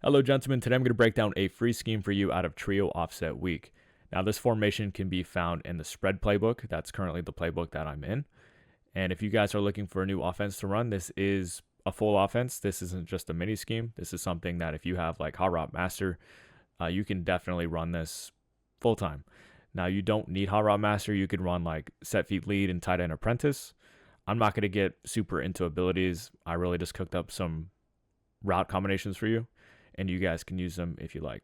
Hello gentlemen, today I'm going to break down a free scheme for you out of Trio Offset Week. Now this formation can be found in the spread playbook. That's currently the playbook that I'm in. And if you guys are looking for a new offense to run, this is a full offense. This isn't just a mini scheme. This is something that if you have like Hot Rod Master, you can definitely run this full time. Now you don't need Hot Rod Master. You could run like Set Feet Lead and Tight End Apprentice. I'm not going to get super into abilities. I really just cooked up some route combinations for you, and you guys can use them if you like.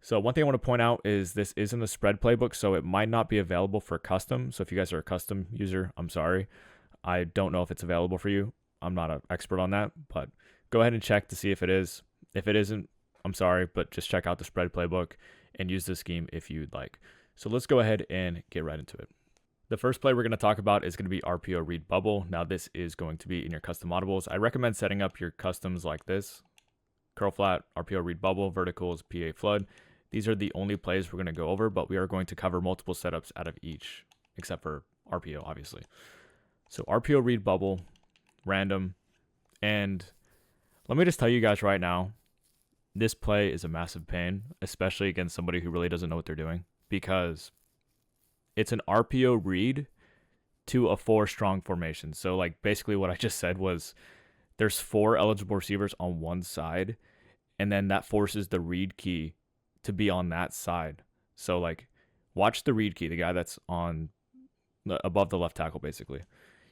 So one thing I want to point out is this isn't a spread playbook, so it might not be available for custom. So if you guys are a custom user, I'm sorry. I don't know if it's available for you. I'm not an expert on that, but go ahead and check to see if it is. If it isn't, I'm sorry, but just check out the spread playbook and use this scheme if you'd like. So let's go ahead and get right into it. The first play we're going to talk about is going to be RPO Read Bubble. Now this is going to be in your custom audibles. I recommend setting up your customs like this. Curl flat, RPO Read Bubble, verticals, PA flood. These are the only plays we're going to go over, but we are going to cover multiple setups out of each, except for RPO, obviously. So RPO Read Bubble, random, and let me just tell you guys right now, this play is a massive pain, especially against somebody who really doesn't know what they're doing, because it's an RPO read to a 4-strong formation. So like basically what I just said was there's 4 eligible receivers on one side, and then that forces the read key to be on that side. So like watch the read key, the guy that's on above the left tackle basically.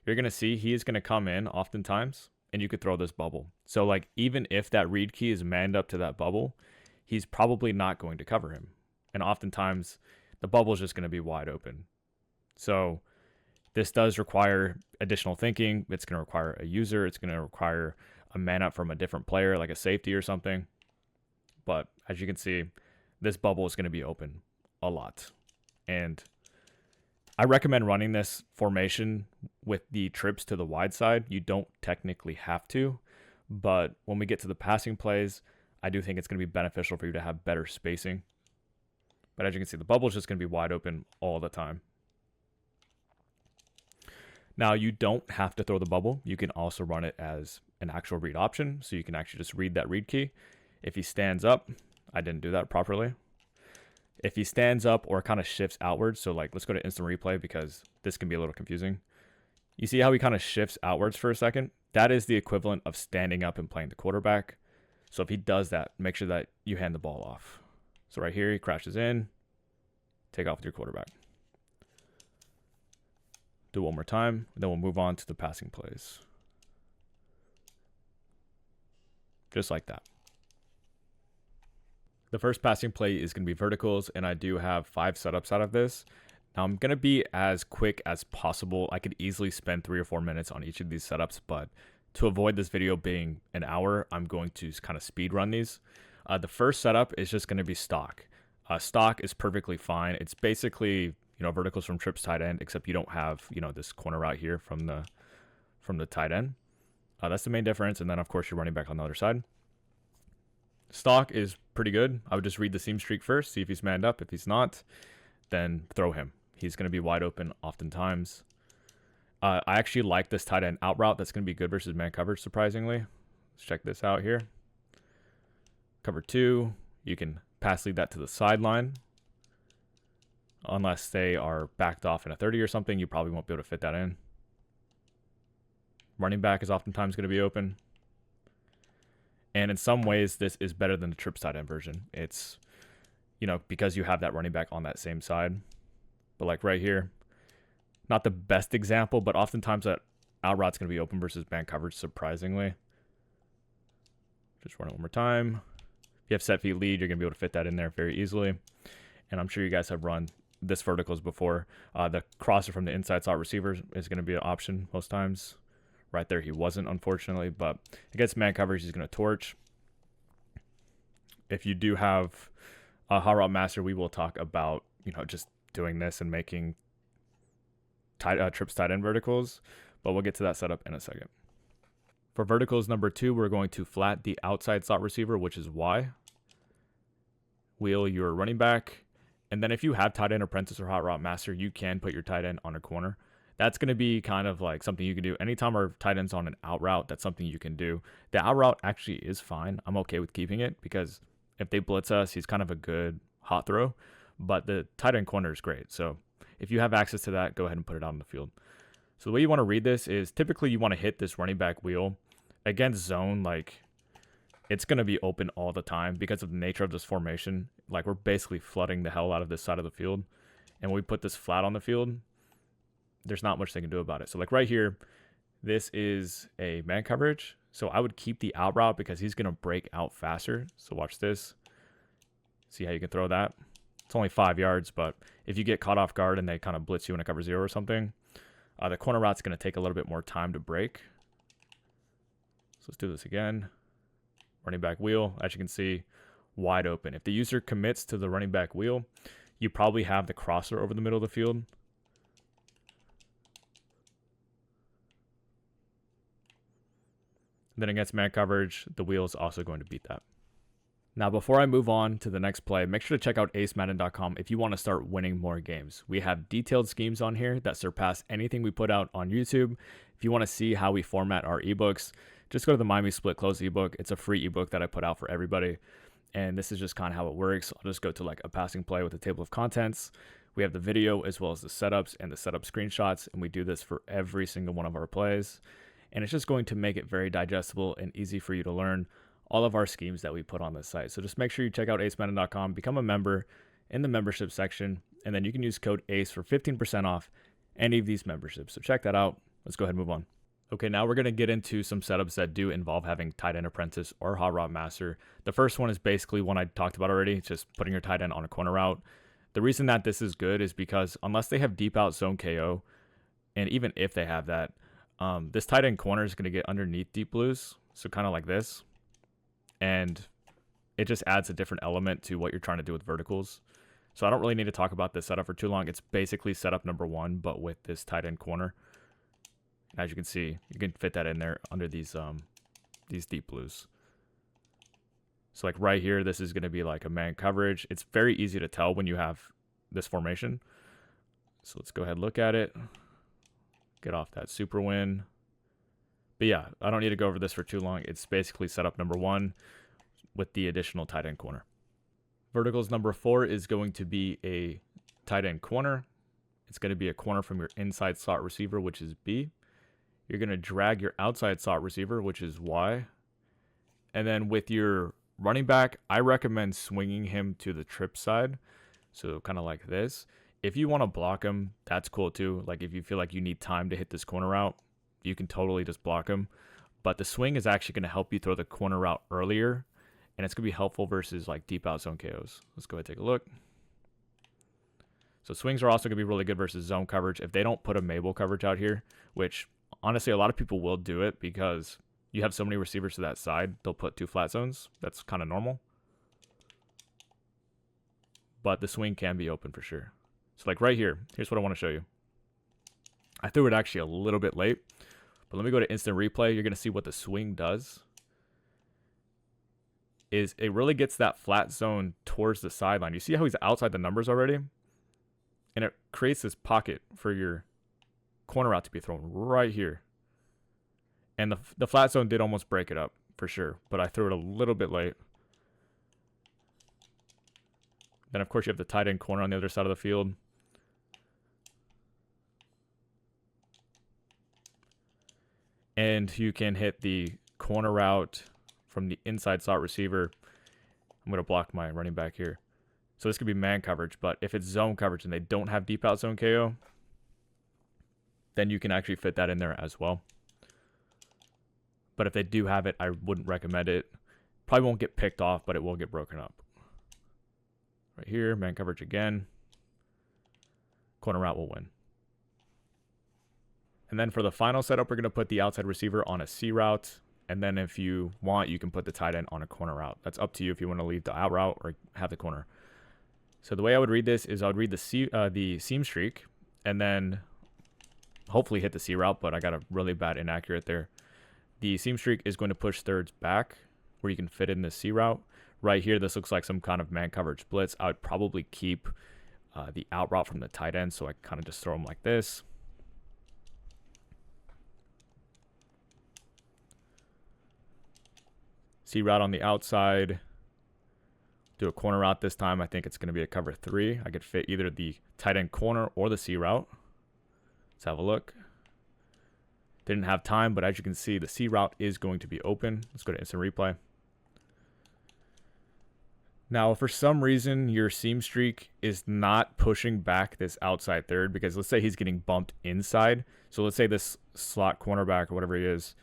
You're going to see he is going to come in oftentimes, and you could throw this bubble. So like even if that read key is manned up to that bubble, he's probably not going to cover him. And oftentimes the bubble is just going to be wide open. So this does require additional thinking. It's going to require a user. It's going to require a man up from a different player, like a safety or something. But as you can see, this bubble is going to be open a lot. And I recommend running this formation with the trips to the wide side. You don't technically have to, but when we get to the passing plays, I do think it's going to be beneficial for you to have better spacing. But as you can see, the bubble is just going to be wide open all the time. Now, you don't have to throw the bubble. You can also run it as an actual read option. So you can actually just read that read key. If he stands up, I didn't do that properly. If he stands up or kind of shifts outwards, so like let's go to instant replay because this can be a little confusing. You see how he kind of shifts outwards for a second? That is the equivalent of standing up and playing the quarterback. So if he does that, make sure that you hand the ball off. So right here, he crashes in, take off with your quarterback. Do it one more time, then we'll move on to the passing plays. Just like that. The first passing play is going to be verticals, and I do have 5 setups out of this. Now I'm going to be as quick as possible. I could easily spend 3 or 4 minutes on each of these setups, but to avoid this video being an hour, I'm going to kind of speed run these. The first setup is just going to be stock. Stock is perfectly fine. It's basically, verticals from trips tight end, except you don't have, this corner route here from the tight end. That's the main difference. And then of course you're running back on the other side. Stock is pretty good. I would just read the seam streak first, see if he's manned up. If he's not, then throw him. He's going to be wide open oftentimes. I actually like this tight end out route. That's going to be good versus man coverage, surprisingly. Let's check this out here. Cover 2, you can pass lead that to the sideline. Unless they are backed off in a 30 or something, you probably won't be able to fit that in. Running back is oftentimes going to be open. And in some ways, this is better than the trips tight end version. It's, because you have that running back on that same side. But like right here, not the best example, but oftentimes that out route's going to be open versus man coverage, surprisingly. Just run it one more time. If you have set feet lead, you're going to be able to fit that in there very easily. And I'm sure you guys have run this verticals before. The crosser from the inside slot receiver is going to be an option most times. Right there, he wasn't, unfortunately. But against man coverage, he's going to torch. If you do have a Hot Rod Master, we will talk about, just doing this and making trips tight end verticals. But we'll get to that setup in a second. For verticals number 2, we're going to flat the outside slot receiver, which is Y. Wheel your running back. And then if you have tight end apprentice or Hot Route Master, you can put your tight end on a corner. That's going to be kind of like something you can do. Anytime our tight end's on an out route, that's something you can do. The out route actually is fine. I'm okay with keeping it because if they blitz us, he's kind of a good hot throw. But the tight end corner is great. So if you have access to that, go ahead and put it out on the field. So the way you want to read this is typically you want to hit this running back wheel against zone. Like, it's going to be open all the time because of the nature of this formation. Like, we're basically flooding the hell out of this side of the field. And when we put this flat on the field, there's not much they can do about it. So like right here, this is a man coverage. So I would keep the out route because he's going to break out faster. So watch this. See how you can throw that? It's only 5 yards, but if you get caught off guard and they kind of blitz you in a cover zero or something, the corner route's going to take a little bit more time to break. So let's do this again. Running back wheel, as you can see, wide open. If the user commits to the running back wheel, you probably have the crosser over the middle of the field. Then against man coverage, the wheel is also going to beat that. Now, before I move on to the next play, make sure to check out acemadden.com if you want to start winning more games. We have detailed schemes on here that surpass anything we put out on YouTube. If you want to see how we format our ebooks, just go to the Miami Split Close ebook. It's a free ebook that I put out for everybody. And this is just kind of how it works. I'll just go to like a passing play with a table of contents. We have the video as well as the setups and the setup screenshots. And we do this for every single one of our plays. And it's just going to make it very digestible and easy for you to learn all of our schemes that we put on this site. So just make sure you check out acemadden.com, become a member in the membership section, and then you can use code ACE for 15% off any of these memberships. So check that out. Let's go ahead and move on. Okay, now we're going to get into some setups that do involve having tight end apprentice or hot route master. The first one is basically one I talked about already, just putting your tight end on a corner route. The reason that this is good is because unless they have deep out zone KO, and even if they have that, this tight end corner is going to get underneath deep blues, so kind of like this. And it just adds a different element to what you're trying to do with verticals. So I don't really need to talk about this setup for too long. It's basically setup number one, but with this tight end corner. As you can see, you can fit that in there under these deep blues. So like right here, this is going to be like a man coverage. It's very easy to tell when you have this formation. So let's go ahead and look at it. Get off that super win. But yeah, I don't need to go over this for too long. It's basically setup number one with the additional tight end corner. Verticals number 4 is going to be a tight end corner. It's going to be a corner from your inside slot receiver, which is B. You're going to drag your outside slot receiver, which is Y. And then with your running back, I recommend swinging him to the trip side. So kind of like this. If you want to block him, that's cool too. Like if you feel like you need time to hit this corner route, you can totally just block him. But the swing is actually going to help you throw the corner route earlier. And it's going to be helpful versus like deep out zone KOs. Let's go ahead and take a look. So swings are also going to be really good versus zone coverage. If they don't put a Mabel coverage out here, which honestly a lot of people will do it because you have so many receivers to that side, they'll put 2 flat zones. That's kind of normal. But the swing can be open for sure. So like right here, here's what I want to show you. I threw it actually a little bit late, but let me go to instant replay. You're going to see what the swing does. Is it really gets that flat zone towards the sideline. You see how he's outside the numbers already? And it creates this pocket for your corner route to be thrown right here. And the flat zone did almost break it up for sure, but I threw it a little bit late. Then, of course, you have the tight end corner on the other side of the field. And you can hit the corner route from the inside slot receiver. I'm going to block my running back here. So this could be man coverage, but if it's zone coverage and they don't have deep out zone KO, then you can actually fit that in there as well. But if they do have it, I wouldn't recommend it. Probably won't get picked off, but it will get broken up. Right here, man coverage again. Corner route will win. And then for the final setup, we're going to put the outside receiver on a C route. And then if you want, you can put the tight end on a corner route. That's up to you if you want to leave the out route or have the corner. So the way I would read this is I would read the seam streak and then hopefully hit the C route, but I got a really bad inaccurate there. The seam streak is going to push thirds back where you can fit in the C route. Right here, this looks like some kind of man coverage blitz. I would probably keep the out route from the tight end, so I kind of just throw them like this. C route on the outside. Do a corner route this time. I think it's going to be a cover 3. I could fit either the tight end corner or the C route. Let's have a look. Didn't have time, but as you can see, the C route is going to be open. Let's go to instant replay. Now, if for some reason your seam streak is not pushing back this outside third, because let's say he's getting bumped inside. So let's say this slot cornerback or whatever he is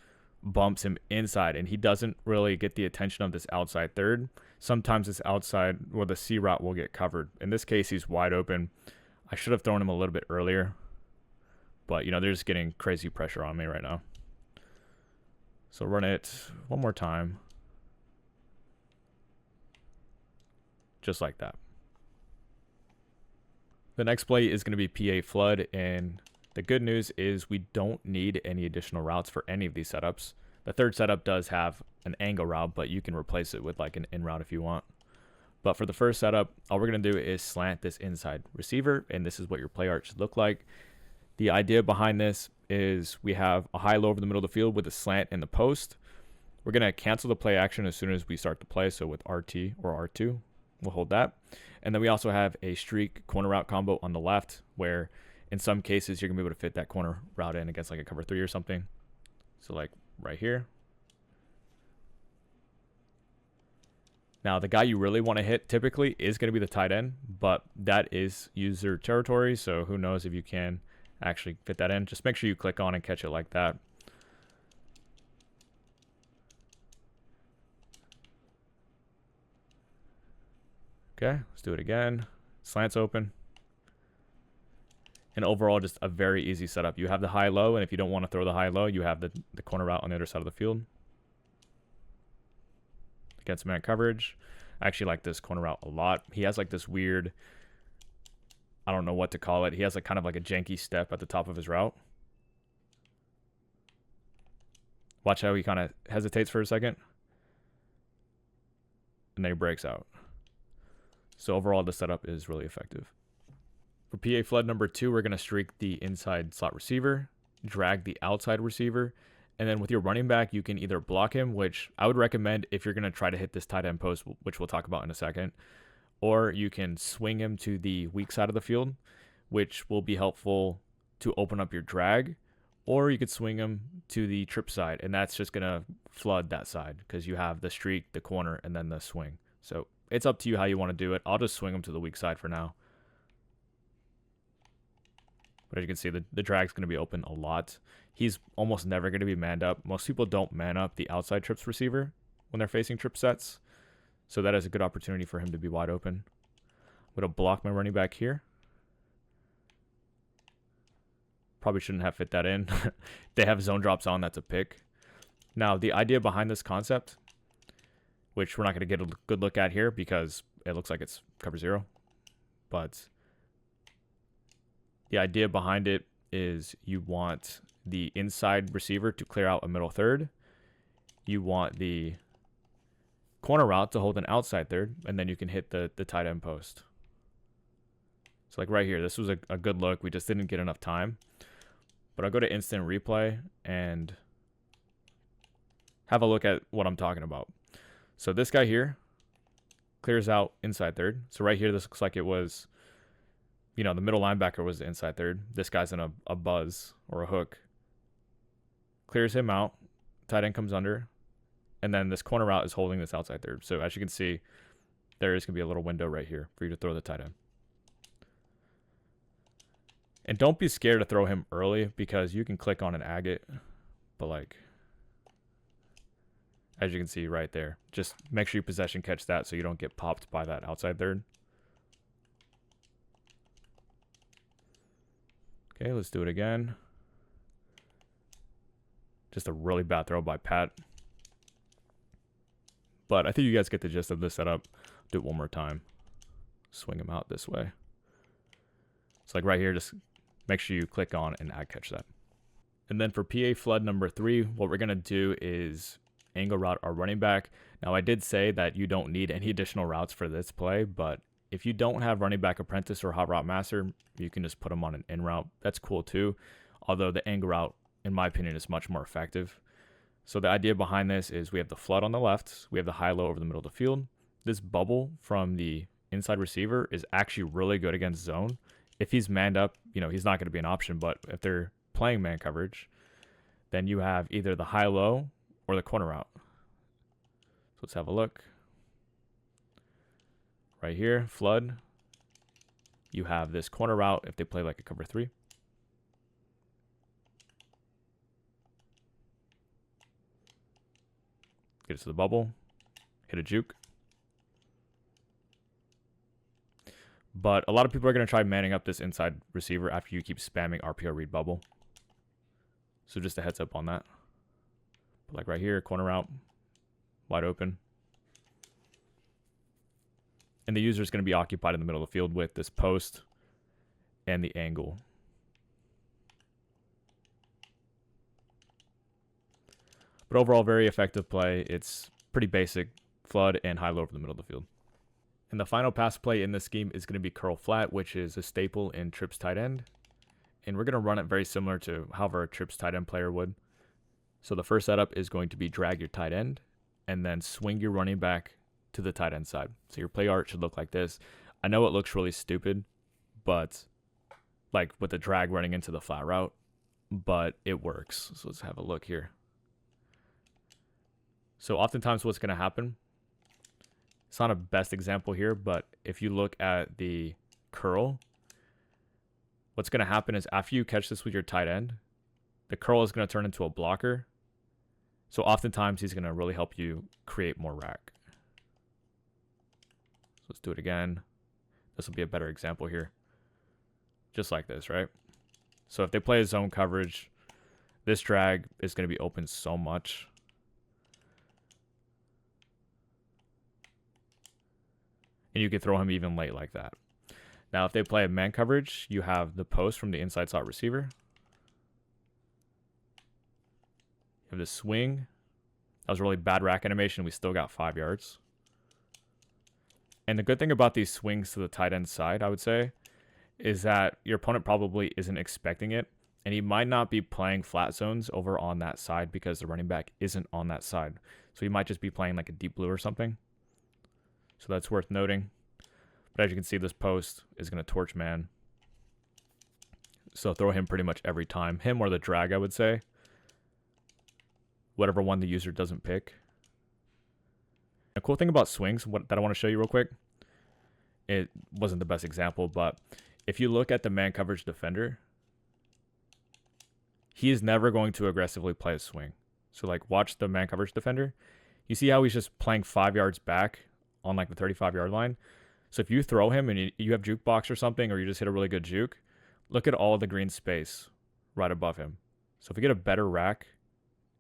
bumps him inside and he doesn't really get the attention of this outside third. Sometimes this outside or the C route will get covered. In this case, he's wide open. I should have thrown him a little bit earlier, but they're just getting crazy pressure on me right now. So run it one more time. Just like that. The next play is going to be PA flood, and the good news is we don't need any additional routes for any of these setups. The third setup does have an angle route, but you can replace it with like an in route if you want. But for the first setup, all we're going to do is slant this inside receiver, and this is what your play art should look like. The idea behind this is we have a high low over the middle of the field with a slant in the post. We're going to cancel the play action as soon as we start to play, so with RT or R2. We'll hold that. And then we also have a streak corner route combo on the left where in some cases you're going to be able to fit that corner route in against like a cover 3 or something. So like right here. Now the guy you really want to hit typically is going to be the tight end, but that is user territory. So who knows if you can actually fit that in. Just make sure you click on and catch it like that. Okay, let's do it again. Slants open. And overall, just a very easy setup. You have the high-low, and if you don't want to throw the high-low, you have the corner route on the other side of the field. Against man coverage. I actually like this corner route a lot. He has like this weird, I don't know what to call it. He has like kind of like a janky step at the top of his route. Watch how he kind of hesitates for a second. And then he breaks out. So overall, the setup is really effective. For PA flood number 2, we're going to streak the inside slot receiver, drag the outside receiver, and then with your running back, you can either block him, which I would recommend if you're going to try to hit this tight end post, which we'll talk about in a second, or you can swing him to the weak side of the field, which will be helpful to open up your drag, or you could swing him to the trip side, and that's just going to flood that side because you have the streak, the corner, and then the swing. So it's up to you how you want to do it. I'll just swing him to the weak side for now. But as you can see, the drag's going to be open a lot. He's almost never going to be manned up. Most people don't man up the outside trips receiver when they're facing trip sets. So that is a good opportunity for him to be wide open. I'm going to block my running back here. Probably shouldn't have fit that in. They have zone drops on. That's a pick. Now, the idea behind this concept, which we're not going to get a good look at here because it looks like it's cover 0. But the idea behind it is you want the inside receiver to clear out a middle third. You want the corner route to hold an outside third, and then you can hit the tight end post. So like right here, this was a good look. We just didn't get enough time. But I'll go to instant replay and have a look at what I'm talking about. So this guy here clears out inside third. So right here, this looks like it was, the middle linebacker was the inside third. This guy's in a buzz or a hook. Clears him out. Tight end comes under. And then this corner route is holding this outside third. So as you can see, there is going to be a little window right here for you to throw the tight end. And don't be scared to throw him early because you can click on and ag it. But like, as you can see right there, just make sure you possession catch that so you don't get popped by that outside third. Okay, let's do it again. Just a really bad throw by Pat. But I think you guys get the gist of this setup. Do it one more time. Swing him out this way. So like right here, just make sure you click on and ag catch that. And then for PA flood number 3, what we're going to do is angle route our running back. Now I did say that you don't need any additional routes for this play, but if you don't have running back apprentice or hot route master, you can just put them on an in route. That's cool too. Although the angle route, in my opinion, is much more effective. So the idea behind this is we have the flood on the left, we have the high-low over the middle of the field. This bubble from the inside receiver is actually really good against zone. If he's manned up, he's not going to be an option, but if they're playing man coverage, then you have either the high-low or the corner route. So let's have a look. Right here, flood. You have this corner route if they play like a cover 3. Get it to the bubble. Hit a juke. But a lot of people are going to try manning up this inside receiver after you keep spamming RPO Read Bubble. So just a heads up on that. But like right here, corner route, wide open. And the user is going to be occupied in the middle of the field with this post and the angle. But overall, very effective play. It's pretty basic, flood and high-low over the middle of the field. And the final pass play in this scheme is going to be curl flat, which is a staple in trips tight end. And we're going to run it very similar to however a trips tight end player would. So the first setup is going to be drag your tight end and then swing your running back to the tight end side. So your play art should look like this. I know it looks really stupid, but like with the drag running into the flat route, but it works. So let's have a look here. So oftentimes what's going to happen, it's not a best example here, but if you look at the curl, what's going to happen is after you catch this with your tight end, the curl is going to turn into a blocker. So oftentimes he's going to really help you create more rack. So let's do it again. This will be a better example here. Just like this, right? So if they play a zone coverage, this drag is going to be open so much. And you can throw him even late like that. Now, if they play a man coverage, you have the post from the inside slot receiver. You have the swing. That was a really bad rack animation. We still got 5 yards. And the good thing about these swings to the tight end side, I would say, is that your opponent probably isn't expecting it. And he might not be playing flat zones over on that side because the running back isn't on that side. So he might just be playing like a deep blue or something. So that's worth noting. But as you can see, this post is going to torch man. So throw him pretty much every time. Him or the drag, I would say. Whatever one the user doesn't pick. A cool thing about swings that I want to show you real quick. It wasn't the best example, but if you look at the man coverage defender, he is never going to aggressively play a swing. So like watch the man coverage defender. You see how he's just playing 5 yards back on like the 35-yard line. So if you throw him and you have jukebox or something, or you just hit a really good juke, look at all the green space right above him. So if we get a better rack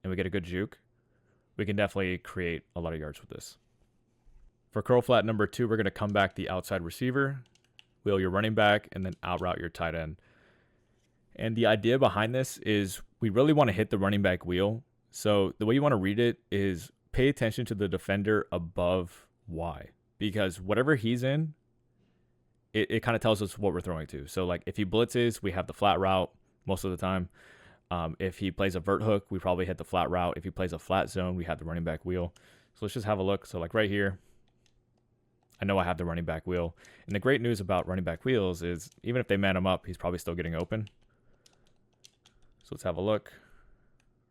and we get a good juke, we can definitely create a lot of yards with this. For curl flat number 2, we're going to come back the outside receiver, wheel your running back, and then out route your tight end. And the idea behind this is we really want to hit the running back wheel. So the way you want to read it is pay attention to the defender above Y, because whatever he's in, it kind of tells us what we're throwing to. So like if he blitzes, we have the flat route most of the time. If he plays a vert hook, we probably hit the flat route. If he plays a flat zone, we have the running back wheel. So let's just have a look. So like right here, I know I have the running back wheel. And the great news about running back wheels is even if they man him up, he's probably still getting open. So let's have a look.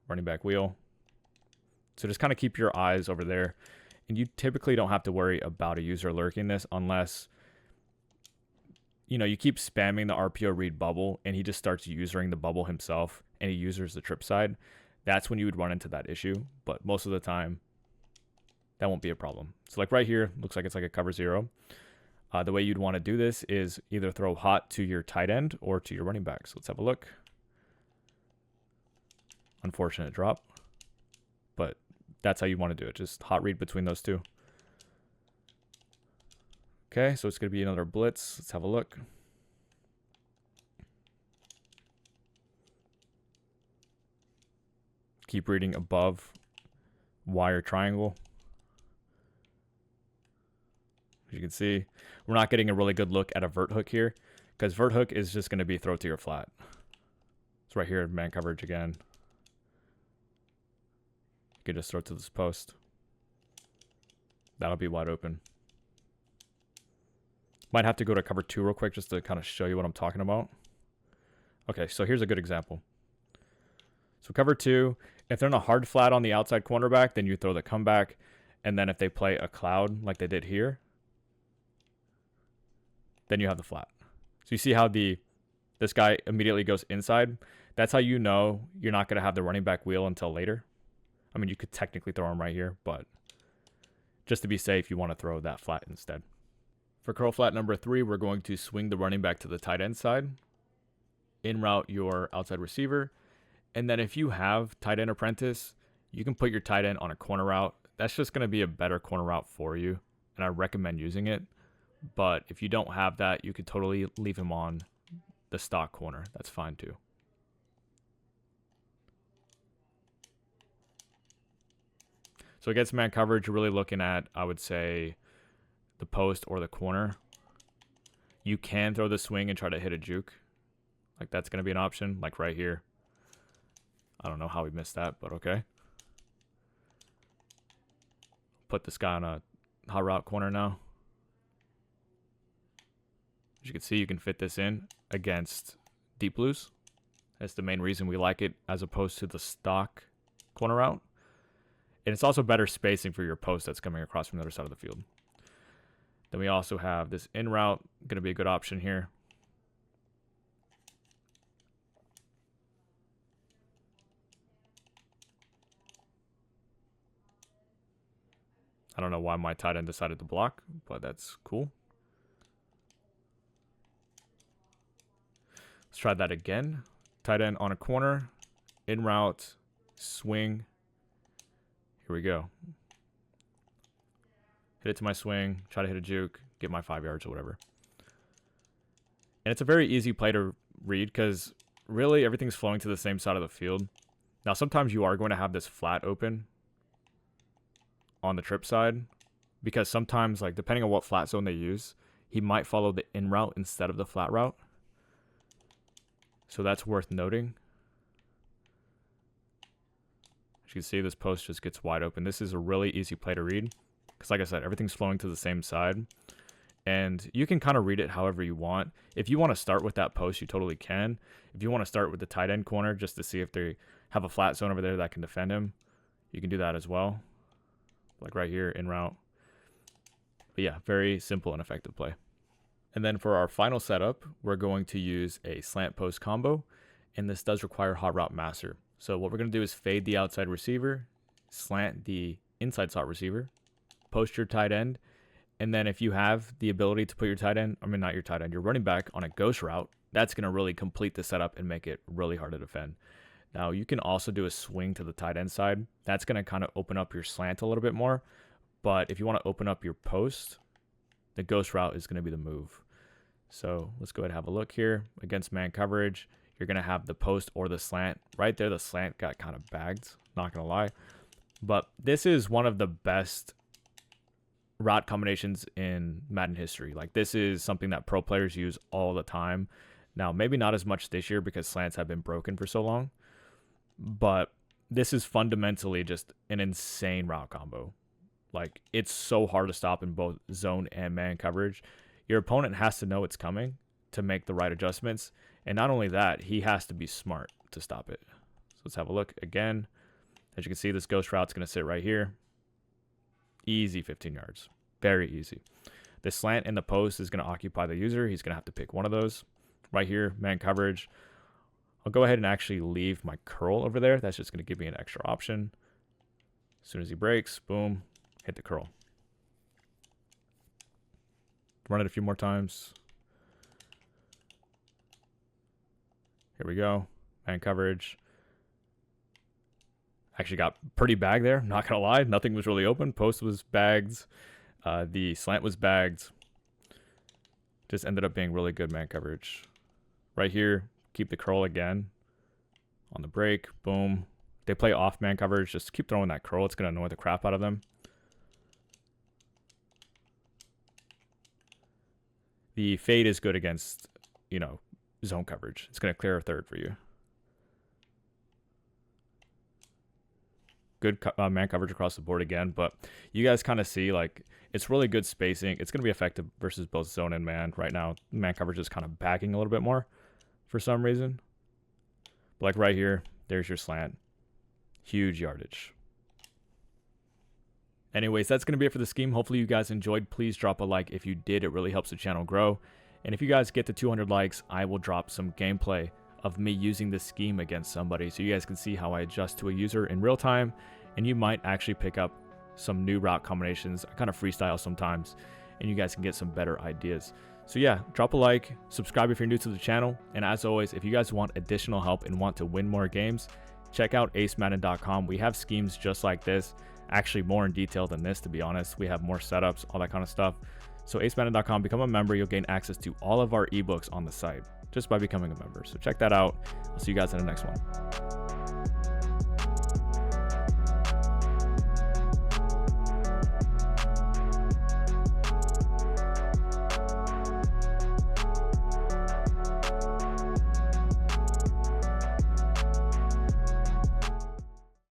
Running back wheel. So just kind of keep your eyes over there. And you typically don't have to worry about a user lurking this unless, you keep spamming the RPO Read Bubble and he just starts using the bubble himself and he uses the trip side. That's when you would run into that issue. But most of the time, that won't be a problem. So like right here, looks like it's like a cover 0. The way you'd want to do this is either throw hot to your tight end or to your running back. So let's have a look. Unfortunate drop. But that's how you want to do it. Just hot read between those two. Okay, so it's going to be another blitz. Let's have a look. Keep reading above wire triangle. As you can see, we're not getting a really good look at a vert hook here because vert hook is just going to be throw to your flat. It's right here, man coverage again. You could just throw it to this post. That'll be wide open. Might have to go to cover 2 real quick just to kind of show you what I'm talking about. Okay, so here's a good example. So cover 2, if they're in a hard flat on the outside cornerback, then you throw the comeback. And then if they play a cloud like they did here, then you have the flat. So you see how this guy immediately goes inside? That's how you know you're not going to have the running back wheel until later. I mean, you could technically throw him right here, but just to be safe, you want to throw that flat instead. For curl flat number 3, we're going to swing the running back to the tight end side, in route your outside receiver, and then if you have tight end apprentice, you can put your tight end on a corner route. That's just going to be a better corner route for you, and I recommend using it. But if you don't have that, you could totally leave him on the stock corner. That's fine too. So against man coverage, you're really looking at, I would say, the post or the corner. You can throw the swing and try to hit a juke. Like that's going to be an option, like right here. I don't know how we missed that, but okay. Put this guy on a hot route corner now. As you can see, you can fit this in against deep blues. That's the main reason we like it as opposed to the stock corner route. And it's also better spacing for your post that's coming across from the other side of the field. Then we also have this in route, going to be a good option here. I don't know why my tight end decided to block, but that's cool. Let's try that again. Tight end on a corner, in route, swing. Here we go. Hit it to my swing, try to hit a juke, get my 5 yards or whatever. And it's a very easy play to read because really everything's flowing to the same side of the field. Now sometimes you are going to have this flat open on the trip side because sometimes, like depending on what flat zone they use, he might follow the in route instead of the flat route. So that's worth noting. As you can see, this post just gets wide open. This is a really easy play to read because like I said, everything's flowing to the same side and you can kind of read it however you want. If you want to start with that post, you totally can. If you want to start with the tight end corner just to see if they have a flat zone over there that can defend him, you can do that as well. Like right here in route. But yeah, very simple and effective play. And then for our final setup, we're going to use a slant post combo, and this does require hot route master. So what we're going to do is fade the outside receiver, slant the inside slot receiver, post your tight end, and then if you have the ability to put your tight end, I mean not your tight end, your running back on a ghost route, that's going to really complete the setup and make it really hard to defend. Now, you can also do a swing to the tight end side. That's going to kind of open up your slant a little bit more. But if you want to open up your post, the ghost route is going to be the move. So let's go ahead and have a look here. Against man coverage, you're going to have the post or the slant. Right there, the slant got kind of bagged, not going to lie. But this is one of the best route combinations in Madden history. Like this is something that pro players use all the time. Now, maybe not as much this year because slants have been broken for so long. But this is fundamentally just an insane route combo. Like, it's so hard to stop in both zone and man coverage. Your opponent has to know it's coming to make the right adjustments. And not only that, he has to be smart to stop it. So let's have a look again. As you can see, this ghost route's going to sit right here. Easy 15 yards. Very easy. The slant in the post is going to occupy the user. He's going to have to pick one of those. Right here, man coverage. I'll go ahead and actually leave my curl over there. That's just going to give me an extra option. As soon as he breaks, boom, hit the curl. Run it a few more times. Here we go. Man coverage. Actually got pretty bagged there. Not going to lie. Nothing was really open. Post was bagged. The slant was bagged. Just ended up being really good man coverage. Right here. Keep the curl again on the break. Boom. They play off man coverage. Just keep throwing that curl. It's going to annoy the crap out of them. The fade is good against, zone coverage. It's going to clear a third for you. good man coverage across the board again, but you guys kind of see like it's really good spacing. It's going to be effective versus both zone and man. Right now, man coverage is kind of backing a little bit more for some reason. But like right here, there's your slant. Huge yardage. Anyways, that's going to be it for the scheme. Hopefully you guys enjoyed. Please drop a like if you did. It really helps the channel grow. And if you guys get to 200 likes, I will drop some gameplay of me using this scheme against somebody so you guys can see how I adjust to a user in real time, and you might actually pick up some new route combinations. I kind of freestyle sometimes, and you guys can get some better ideas. So yeah, drop a like, subscribe if you're new to the channel, and as always, if you guys want additional help and want to win more games, check out acemadden.com. We have schemes just like this, actually more in detail than this, to be honest. We have more setups, all that kind of stuff. So acemadden.com, become a member. You'll gain access to all of our ebooks on the site just by becoming a member. So check that out. I'll see you guys in the next one.